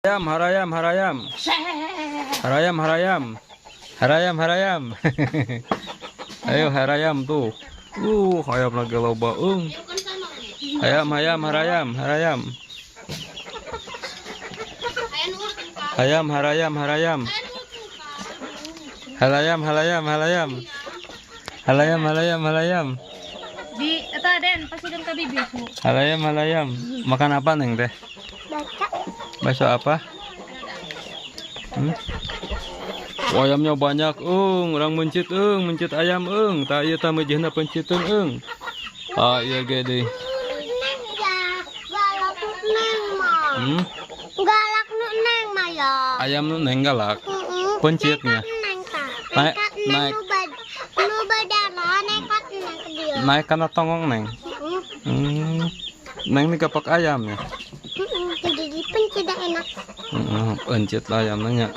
Harayam, harayam. Harayam, harayam. Harayam, harayam. Ayo harayam tuh. Hayam lagi loba. Hayam, hayam, harayam, harayam. Hayam, harayam, harayam. Halayam, halayam, halayam. Halayam, halayam, halayam. Di eta Den, pasti Den ka bibir. Halayam, halayam. Makan apa neng teh? Bakso apa? Ayamnya banyak, orang mencit, mencit ayam, tak iya tak mejehna pencitun, ah iya gede. Galak nu neng maya. Ayam nu neng galak, pencitnya. Naik. Nu badana nekat neng ke dia. Naik karena tongong neng. Neng ini kapak ayam ya. Jadi dipencit dah enak. Pencit lah ayam nanya.